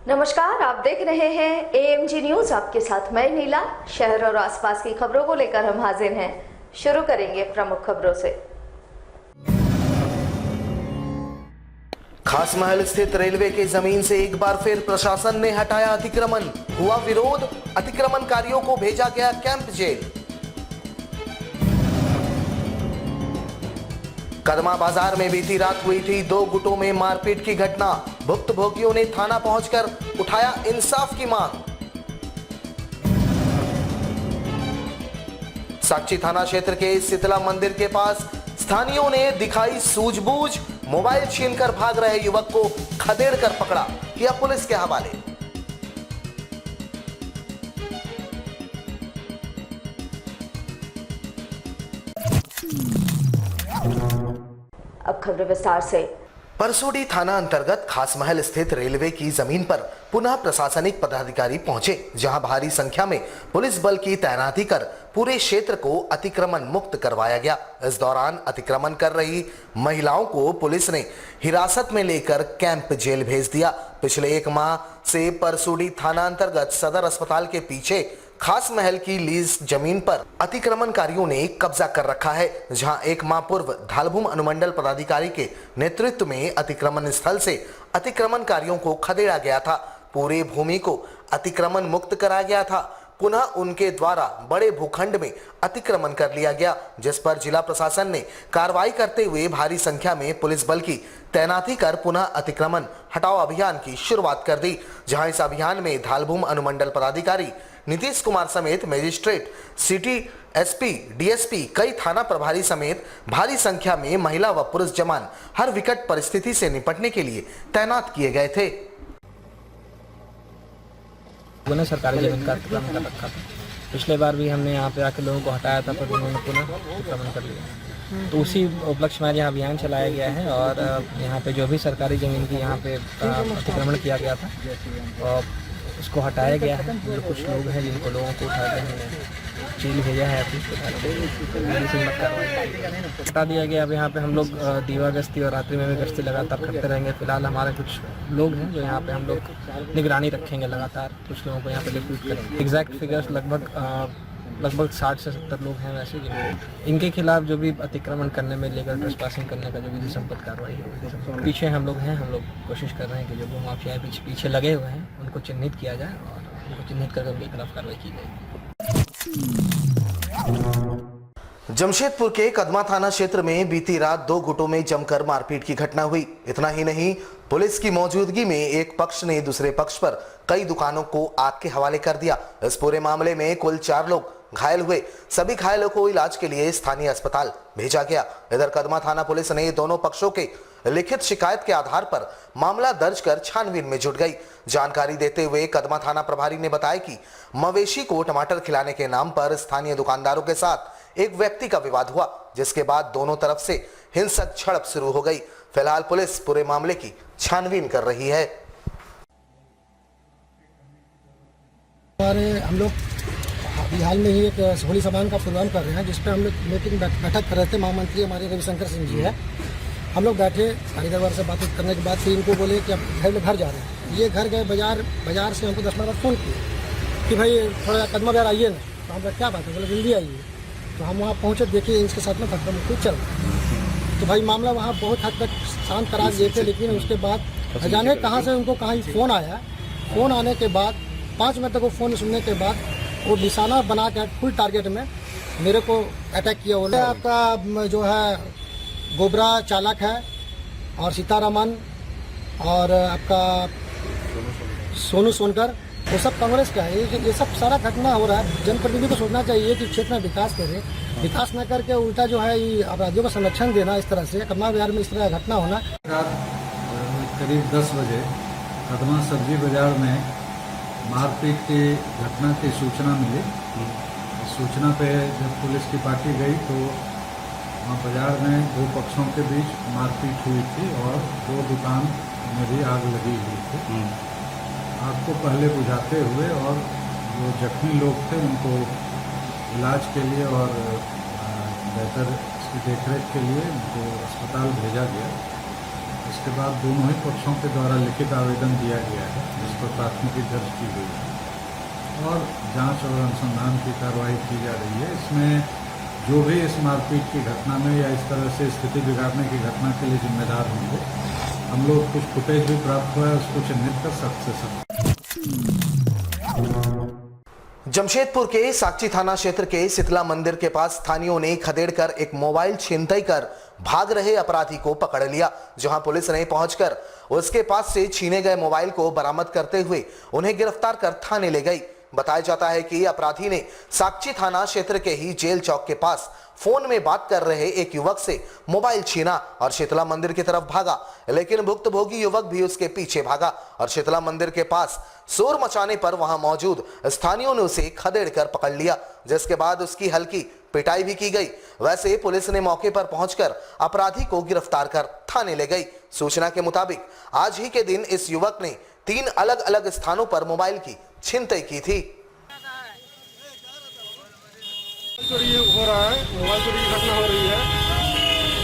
नमस्कार, आप देख रहे हैं AMG न्यूज। आपके साथ मैं नीला। शहर और आसपास की खबरों को लेकर हम हाजिर हैं। शुरू करेंगे प्रमुख खबरों से। खास महल स्थित रेलवे की जमीन से एक बार फिर प्रशासन ने हटाया अतिक्रमण। हुआ विरोध, अतिक्रमणकारियों को भेजा गया कैंप जेल। कदमा बाजार में बीती रात हुई थी 2 गुटों में मारपीट की घटना। भुक्तभोगियों ने थाना पहुंचकर उठाया इंसाफ की मांग। साक्षी थाना क्षेत्र के शीतला मंदिर के पास स्थानियों ने दिखाई सूझबूझ। मोबाइल छीनकर भाग रहे युवक को खदेड़कर पकड़ा, किया पुलिस के हवाले। अब खबर विस्तार से। परसोडी थाना अंतर्गत खास महल स्थित रेलवे की जमीन पर पुनः प्रशासनिक पदाधिकारी पहुंचे, जहां भारी संख्या में पुलिस बल की तैनाती कर पूरे क्षेत्र को अतिक्रमण मुक्त करवाया गया। इस दौरान अतिक्रमण कर रही महिलाओं को पुलिस ने हिरासत में लेकर कैंप जेल भेज दिया। पिछले 1 माह से परसोडी थाना अंतर्गत सदर अस्पताल के पीछे खास महल की लीज जमीन पर अतिक्रमणकारियों ने कब्जा कर रखा है, जहां 1 माह पूर्व धालभूम अनुमंडल पदाधिकारी के नेतृत्व में अतिक्रमण स्थल से अतिक्रमणकारियों को खदेड़ा गया था। पूरे भूमि को अतिक्रमण मुक्त कराया गया था। पुनः उनके द्वारा बड़े भूखंड में अतिक्रमण कर लिया गया, जिस पर जिला प्रशासन ने कार्रवाई करते हुए भारी संख्या में पुलिस बल की तैनाती कर पुनः अतिक्रमण हटाओ अभियान की शुरुआत कर दी। जहां इस अभियान में धालभूम अनुमंडल पदाधिकारी नीतीश कुमार समेत मजिस्ट्रेट, सिटी एसपी, डीएसपी, कई थाना प्रभारी समेत भारी संख्या में महिला व पुरुष जवान हर विकट परिस्थिति से निपटने के लिए तैनात किए गए थे। उन्होंने सरकारी जमीन का अतिक्रमण कर रखा था। पिछले बार भी हमने यहाँ पे आके लोगों को हटाया था, पर उन्होंने पुनः अतिक्रमण कर लिया। तो उसी उपलक्ष्य में यहाँ अभियान चलाया गया है और यहाँ पे जो भी सरकारी ज़मीन की यहाँ पे अतिक्रमण किया गया था और उसको हटाया गया है। जो कुछ लोग हैं जिनको लोगों को उठा के जेल भेजा है, हटा दिया गया। अब यहाँ पे हम लोग दीवा गश्ती और रात्रि में भी गश्ती लगातार करते रहेंगे। फिलहाल हमारे कुछ लोग हैं जो यहाँ पे हम लोग निगरानी रखेंगे लगातार। कुछ लोगों को यहाँ पे रिक्रूट करेंगे। एग्जैक्ट फिगर्स लगभग 60 से 70 लोग हैं वैसे, इनके खिलाफ जो भी अतिक्रमण करने में लेकर ट्रेसपासिंग करने का जो विधि सम्पन्न कार्रवाई है। पीछे हम लोग हैं, हम लोग कोशिश कर रहे हैं कि जो वो माफिया पीछे लगे हुए हैं उनको चिन्हित किया जाए और उनको चिन्हित करके उनके खिलाफ कार्रवाई की जाए। जमशेदपुर के कदमा थाना क्षेत्र में बीती रात 2 गुटों में जमकर मारपीट की घटना हुई। इतना ही नहीं, पुलिस की मौजूदगी में एक पक्ष ने दूसरे पक्ष पर कई दुकानों को आग के हवाले कर दिया। इस पूरे मामले में कुल 4 लोग घायल हुए। सभी घायलों को इलाज के लिए स्थानीय अस्पताल भेजा गया। इधर कदमा थाना पुलिस ने दोनों पक्षों के लिखित शिकायत के आधार पर मामला दर्ज कर छानबीन में जुट गई। जानकारी देते हुए कदमा थाना प्रभारी ने बताया कि मवेशी को टमाटर खिलाने के नाम पर स्थानीय दुकानदारों के साथ एक व्यक्ति का विवाद हुआ, जिसके बाद दोनों तरफ से हिंसक झड़प शुरू हो गई। फिलहाल पुलिस पूरे मामले की छानबीन कर रही है। हम लोग अभी हाल में ही एक होली सम्मान का प्रोग्राम कर रहे हैं, जिसपे हम लोग मीटिंग बैठक कर रहे थे। महामंत्री हमारे रविशंकर सिंह जी है। हम लोग बैठे कारीगर से बातचीत करने के बाद फिर इनको बोले कि अब घर जा रहे हैं। ये घर गए, बाजार से हमको 10 मिनट बाद फ़ोन किया कि भाई थोड़ा कदमा बाजार आइए ना। तो हम क्या बात है, बोले जल्दी आइए। तो हम वहाँ पहुँचे, देखिए इनके साथ में खतरा मुक्ति चल रहा। तो भाई मामला वहाँ बहुत हद तक शांत करा दिए थे, लेकिन उसके बाद जाने कहाँ से उनको कहाँ फ़ोन आया। फ़ोन आने के बाद 5 मिनट तक वो फ़ोन सुनने के बाद वो निशाना बना के फुल टारगेट में मेरे को अटैक किया। बोले आपका जो है गोबरा चालक है और सीतारमन और आपका सोनू सोनकर, वो सब कांग्रेस का है। ये सब सारा घटना हो रहा है। जनप्रतिनिधि को सोचना चाहिए कि क्षेत्र में विकास करे, विकास न करके उल्टा जो है ये अपराधियों को संरक्षण देना। इस तरह से कदमा बाजार में इस तरह का घटना होना। करीब 10 बजे कदमा सब्जी बाजार में मारपीट की घटना की सूचना मिली। सूचना पे जब पुलिस की पार्टी गई तो वहाँ बाजार में 2 पक्षों के बीच मारपीट हुई थी और 2 दुकान में भी आग लगी हुई थी। आग को पहले बुझाते हुए और जो जख्मी लोग थे उनको इलाज के लिए और बेहतर इसकी देखरेख के लिए उनको अस्पताल भेजा गया। इसके बाद दोनों ही पक्षों के द्वारा लिखित आवेदन दिया गया है जिस पर प्राथमिकी दर्ज की गई है और जांच और अनुसंधान की कार्रवाई की जा रही है। इसमें जो भी इस मारपीट की घटना में या इस तरह से स्थिति बिगाड़ने की घटना के लिए जिम्मेदार होंगे, हम लोग कुछ फुटेज भी प्राप्त हुआ है, उसको चिन्हित कर सख्त से सख्त। जमशेदपुर के साक्षी थाना क्षेत्र के शीतला मंदिर के पास स्थानियों ने खदेड़कर एक मोबाइल छिनतई कर भाग रहे अपराधी को पकड़ लिया, जहां पुलिस ने पहुंचकर उसके पास से छीने गए मोबाइल को बरामद करते हुए उन्हें गिरफ्तार कर थाने ले गई। बताया जाता है कि अपराधी ने साक्षी थाना क्षेत्र के ही जेल चौक के पास फोन में बात कर रहे एक युवक से मोबाइल छीना और शीतला मंदिर की तरफ भागा, लेकिन भुक्तभोगी युवक भी उसके पीछे भागा और शीतला मंदिर के पास शोर मचाने पर वहां मौजूद स्थानियों ने उसे खदेड़कर पकड़ लिया, जिसके बाद उसकी हल्की पिटाई भी की गई। वैसे पुलिस ने मौके पर पहुंचकर अपराधी को गिरफ्तार कर थाने ले गई। सूचना के मुताबिक आज ही के दिन इस युवक ने 3 अलग अलग स्थानों पर मोबाइल की छिनतई की थी। चोरी हो रहा है, मोबाइल चोरी की घटना हो रही है,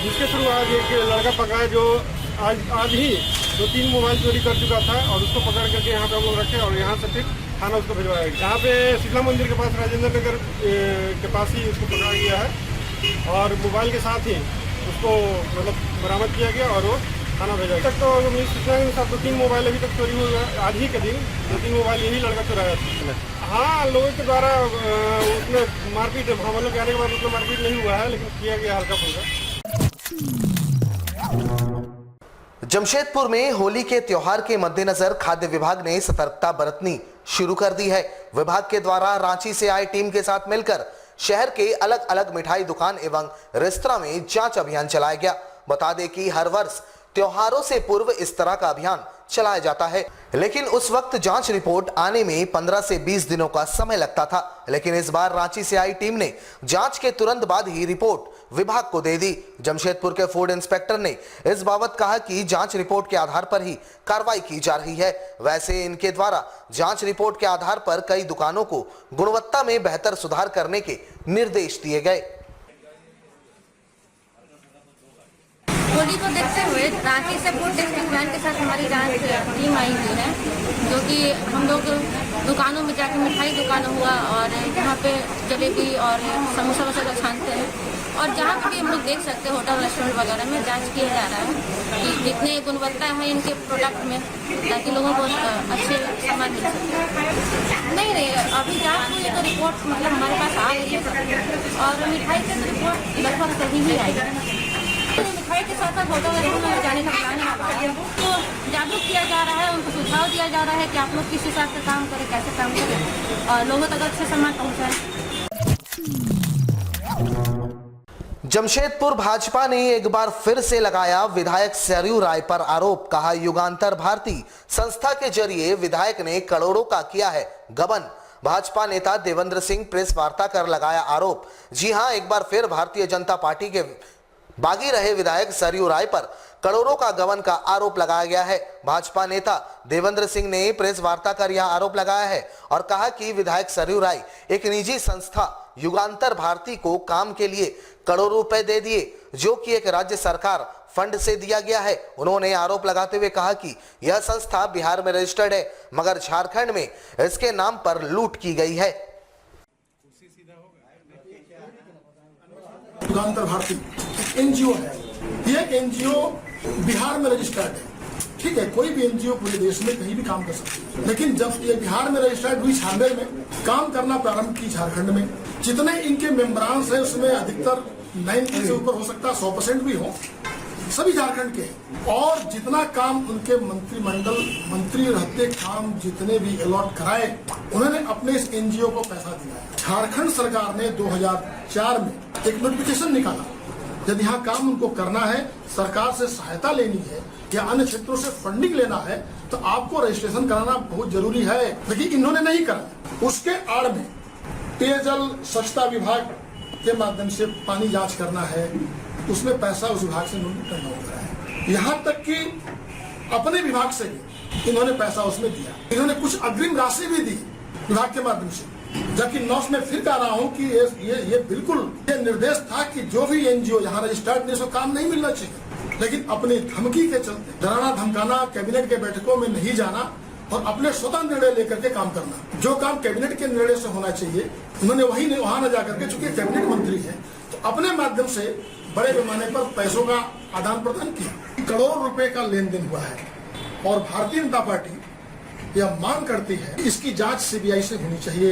जिसके थ्रू आज एक लड़का पकड़ा है जो आज ही 2-3 मोबाइल चोरी कर चुका था और उसको पकड़ करके यहाँ पे हम लोग रखे और यहाँ से फिर थाना उसको भिजवाया। यहाँ पे शीतला मंदिर के पास राजेंद्र नगर के पास ही उसको पकड़ा गया है और मोबाइल के साथ ही उसको मतलब बरामद किया गया और वो थाना भेजा गया। तक तो मेरी सूचना के अनुसार 2-3 मोबाइल अभी तक चोरी हुआ है। आज ही के दिन 2-3 मोबाइल यही लड़का चुराया था। हाँ, लोगों के द्वारा उसमें मारपीट, हम लोग आने के बाद उसमें मारपीट नहीं हुआ है, लेकिन किया गया हल्का फुल्का। जमशेदपुर में होली के त्योहार के मद्देनजर खाद्य विभाग ने सतर्कता बरतनी शुरू कर दी है। विभाग के द्वारा रांची से आई टीम के साथ मिलकर शहर के अलग अलग मिठाई दुकान एवं रेस्तरां में जांच अभियान चलाया गया। बता दें कि हर वर्ष त्योहारों से पूर्व इस तरह का अभियान चलाया जाता है, लेकिन उस वक्त जांच रिपोर्ट आने में 15 से 20 दिनों का समय लगता था, लेकिन इस बार रांची से आई टीम ने जांच के तुरंत बाद ही रिपोर्ट विभाग को दे दी। जमशेदपुर के फूड इंस्पेक्टर ने इस बाबत कहा कि जांच रिपोर्ट के आधार पर ही कार्रवाई की जा रही है। वैसे इनके द्वारा जांच रिपोर्ट के आधार पर कई दुकानों को गुणवत्ता में बेहतर सुधार करने के निर्देश दिए गए। होली को देखते हुए रांची से फूड टेस्टिंग वैन के साथ हमारी जांच टीम आई हुई है, जो कि हम लोग दुकानों में जाकर मिठाई दुकान हुआ और वहाँ पे जलेबी और समोसा वगैरह छानते हैं और जहाँ पर भी हम लोग देख सकते हैं होटल रेस्टोरेंट वगैरह में जांच किया जा रहा है कि जितने गुणवत्ता है इनके प्रोडक्ट में, ताकि लोगों को अच्छे सामान मिल सके। नहीं, अभी जांच हुई है तो रिपोर्ट मतलब हमारे पास आ गई है और मिठाई की रिपोर्ट लगभग सही ही आई है। मिठाई के साथ साथ होटल रेस्टोरेंट में जाने का प्लान है, तो जागरूक किया जा रहा है, उनको सुझाव दिया जा रहा है कि आप लोग किस हिसाब से काम करें, कैसे काम करें और लोगों तक अच्छे सामान पहुँचाएं। जमशेदपुर भाजपा ने एक बार फिर से लगाया विधायक सरयू राय पर आरोप। कहा युगांतर भारती संस्था के जरिए विधायक ने करोड़ों का किया है गबन। भाजपा नेता देवेंद्र सिंह प्रेस वार्ता कर लगाया आरोप। जी हां, एक बार फिर भारतीय जनता पार्टी के बागी रहे विधायक सरयू राय पर करोड़ों का गबन का आरोप लगाया गया है। भाजपा नेता देवेंद्र सिंह ने प्रेस वार्ता कर यह आरोप लगाया है और कहा कि विधायक सरयू राय एक निजी संस्था युगांतर भारती को काम के लिए करोड़ों रुपए दे दिए, जो कि एक राज्य सरकार फंड से दिया गया है। उन्होंने आरोप लगाते हुए कहा कि यह संस्था बिहार में रजिस्टर्ड है, मगर झारखंड में इसके नाम पर लूट की गई है। युगांतर भारती एक एनजीओ है, ये एनजीओ बिहार में रजिस्टर्ड है। ठीक है, कोई भी एनजीओ पूरे देश में कहीं भी काम कर सकती है, लेकिन जब ये बिहार में रजिस्टर्ड हुई, 96 में काम करना प्रारंभ की झारखंड में, जितने इनके मेंबरान्स है उसमें अधिकतर 90 से ऊपर हो सकता है, 100% भी हो, सभी झारखंड के। और जितना काम उनके मंत्रिमंडल मंत्री रहते काम जितने भी अलॉट कराए, उन्होंने अपने इस एनजीओ को पैसा दिया है। झारखंड सरकार ने 2004 में एक नोटिफिकेशन निकाला, यदि यहाँ काम उनको करना है, सरकार से सहायता लेनी है या अन्य क्षेत्रों से फंडिंग लेना है, तो आपको रजिस्ट्रेशन कराना बहुत जरूरी है, लेकिन इन्होंने नहीं करा। उसके आड़ में पेयजल स्वच्छता विभाग के माध्यम से पानी जांच करना है, उसमें पैसा उस विभाग से करना होता है। यहाँ तक कि अपने विभाग से भी इन्होंने पैसा उसमें दिया, इन्होंने कुछ अग्रिम राशि भी दी विभाग के माध्यम से। जबकि नौस में फिर कह रहा हूँ कि ये बिल्कुल ये निर्देश था कि जो भी एनजीओ यहाँ रजिस्टर्ड नहीं, उसको काम नहीं मिलना चाहिए। लेकिन अपनी धमकी के चलते डराना धमकाना, कैबिनेट के बैठकों में नहीं जाना और अपने स्वतः निर्णय लेकर के काम करना। जो काम कैबिनेट के निर्णय से होना चाहिए उन्होंने वहां न जाकर के, चूंकि कैबिनेट मंत्री है तो अपने माध्यम से बड़े पैमाने पर पैसों का आदान प्रदान किया। करोड़ रुपए का लेन देन हुआ है और भारतीय जनता पार्टी यह मांग करती है इसकी जांच सीबीआई से होनी चाहिए।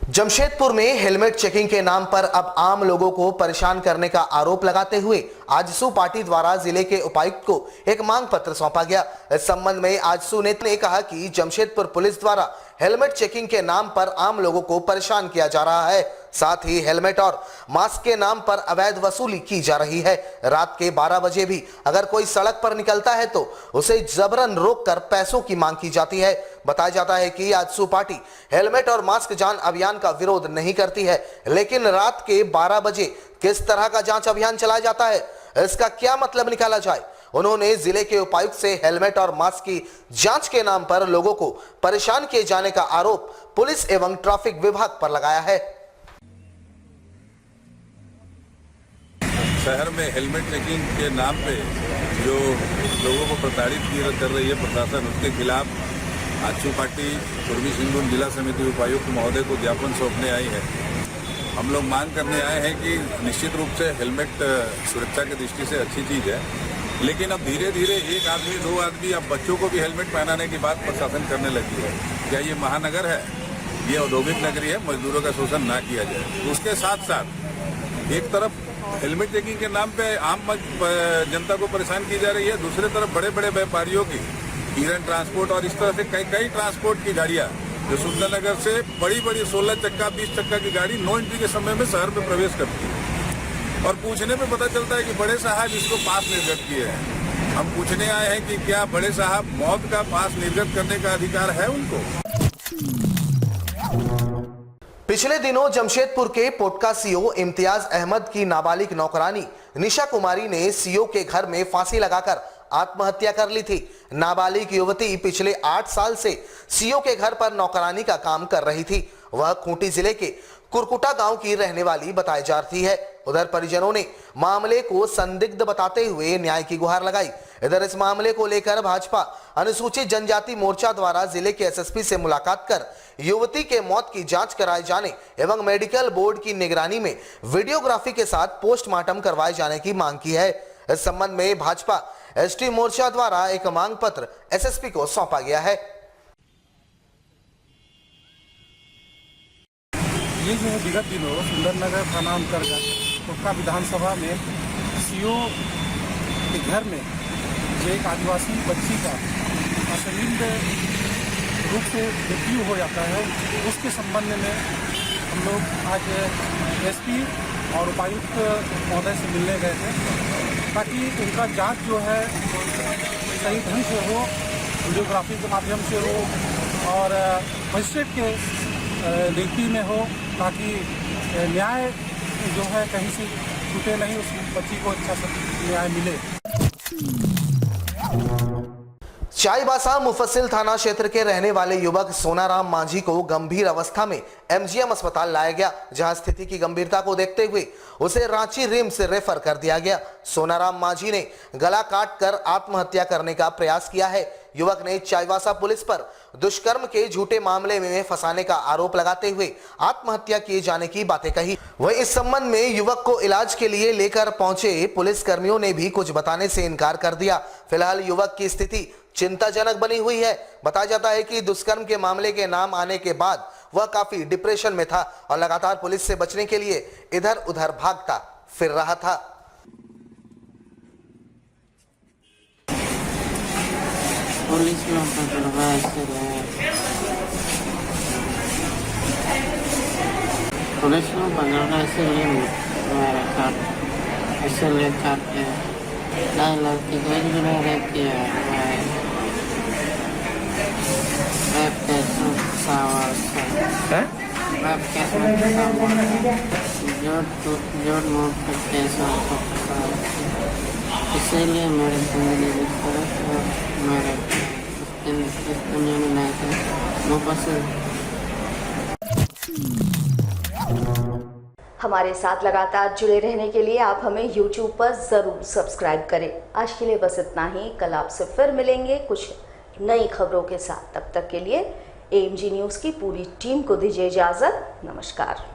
जमशेदपुर में हेलमेट चेकिंग के नाम पर अब आम लोगों को परेशान करने का आरोप लगाते हुए आजसू पार्टी द्वारा जिले के उपायुक्त को एक मांग पत्र सौंपा गया। इस संबंध में आजसू नेता ने कहा कि जमशेदपुर पुलिस द्वारा हेलमेट चेकिंग के नाम पर आम लोगों को परेशान किया जा रहा है। साथ ही हेलमेट और मास्क के नाम पर अवैध वसूली की जा रही है। रात के 12 बजे भी अगर कोई सड़क पर निकलता है तो उसे जबरन रोककर पैसों की मांग की जाती है। बताया जाता है कि आजसू पार्टी हेलमेट और मास्क जांच अभियान का विरोध नहीं करती है, लेकिन रात के 12 बजे किस तरह का जांच अभियान चलाया जाता है, इसका क्या मतलब निकाला जाए। उन्होंने जिले के उपायुक्त से हेलमेट और मास्क की जांच के नाम पर लोगों को परेशान किए जाने का आरोप पुलिस एवं ट्रैफिक विभाग पर लगाया है। शहर में हेलमेट चेकिंग के नाम पे जो लोगों को प्रताड़ित कर रही है प्रशासन, उसके खिलाफ आजसू पार्टी पूर्वी सिंहभूम जिला समिति उपायुक्त महोदय को ज्ञापन सौंपने आई है। हम लोग मांग करने आए हैं कि निश्चित रूप से हेलमेट सुरक्षा की दृष्टि से अच्छी चीज़ है, लेकिन अब धीरे धीरे एक आदमी, दो आदमी, अब बच्चों को भी हेलमेट पहनाने की बात प्रशासन करने लगी है। क्या ये महानगर है? ये औद्योगिक नगरी है। मजदूरों का शोषण ना किया जाए। उसके साथ साथ एक तरफ हेलमेट चेकिंग के नाम पे आम जनता को परेशान की जा रही है, दूसरी तरफ बड़े बड़े व्यापारियों की किरण ट्रांसपोर्ट और इस तरह से कई ट्रांसपोर्ट की गाड़ियां जो सुंदरनगर से बड़ी 16 चक्का 20 चक्का की गाड़ी नो एंट्री के समय में शहर में प्रवेश करती है और पूछने पे पता चलता है कि बड़े साहब इसको पास निर्गत किए हैं। हम पूछने आए हैं कि क्या बड़े साहब मौत का पास निर्गत करने का अधिकार है उनको? पिछले दिनों जमशेदपुर के पोटका सीओ इम्तियाज अहमद की नाबालिग नौकरानी निशा कुमारी ने सीओ के घर में फांसी लगाकर आत्महत्या कर ली थी। नाबालिग युवती पिछले 8 साल से सीओ के घर पर नौकरानी का काम कर रही थी। वह खूंटी जिले के कुरकुटा गांव की रहने वाली बताई जा रही है। उधर परिजनों ने मामले को संदिग्ध बताते हुए न्याय की गुहार लगाई। इधर इस मामले को लेकर भाजपा अनुसूचित जनजाति मोर्चा द्वारा जिले के एसएसपी से मुलाकात कर युवती के मौत की जांच कराए जाने एवं मेडिकल बोर्ड की निगरानी में वीडियोग्राफी के साथ पोस्टमार्टम करवाए जाने की मांग की है। इस संबंध में भाजपा एसटी मोर्चा द्वारा एक मांग पत्र एसएसपी को सौंपा गया है। ये जो है विगत दिनों सुंदरनगर थाना अंतर्गत कोटका विधानसभा में सीओ के घर में जो एक आदिवासी बच्ची का अश्लील रूप से मृत्यु हो जाता है, उसके संबंध में हम लोग आज एसपी और उपायुक्त महोदय से मिलने गए थे ताकि उनका जांच जो है सही ढंग से हो, वीडियोग्राफी के माध्यम से हो और मजिस्ट्रेट के नीति में हो, ताकि न्याय जो है कहीं से छूटे नहीं, उस बच्ची को अच्छा न्याय मिले। चाईबासा मुफस्सिल थाना क्षेत्र के रहने वाले युवक सोनाराम मांझी को गंभीर अवस्था में एमजीएम अस्पताल लाया गया, जहां स्थिति की गंभीरता को देखते हुए उसे रांची रिम्स रेफर कर दिया गया। सोनाराम मांझी ने गला काटकर आत्महत्या करने का प्रयास किया है। युवक ने चाईबासा पुलिस पर दुष्कर्म के झूठे मामले में फंसाने का आरोप लगाते हुए आत्महत्या किए जाने की बातें कही। वहीं इस संबंध में युवक को इलाज के लिए लेकर पहुंचे पुलिस कर्मियों ने भी कुछ बताने से इनकार कर दिया। फिलहाल युवक की स्थिति चिंताजनक बनी हुई है। बताया जाता है कि दुष्कर्म के मामले के नाम आने के बाद वह काफी डिप्रेशन में था और लगातार पुलिस से बचने के लिए इधर उधर भागता फिर रहा था। पुलिस में पकड़ना इसलिए मेरा साथ इसलिए चाहते हैं ना लड़की को भी नहीं रहती है। इसीलिए मेरे जिंदगी मेरे इस दुनिया में नहीं थे। हमारे साथ लगातार जुड़े रहने के लिए आप हमें YouTube पर ज़रूर सब्सक्राइब करें। आज के लिए बस इतना ही। कल आपसे फिर मिलेंगे कुछ नई खबरों के साथ। तब तक के लिए AMG न्यूज़ की पूरी टीम को दीजिए इजाज़त। नमस्कार।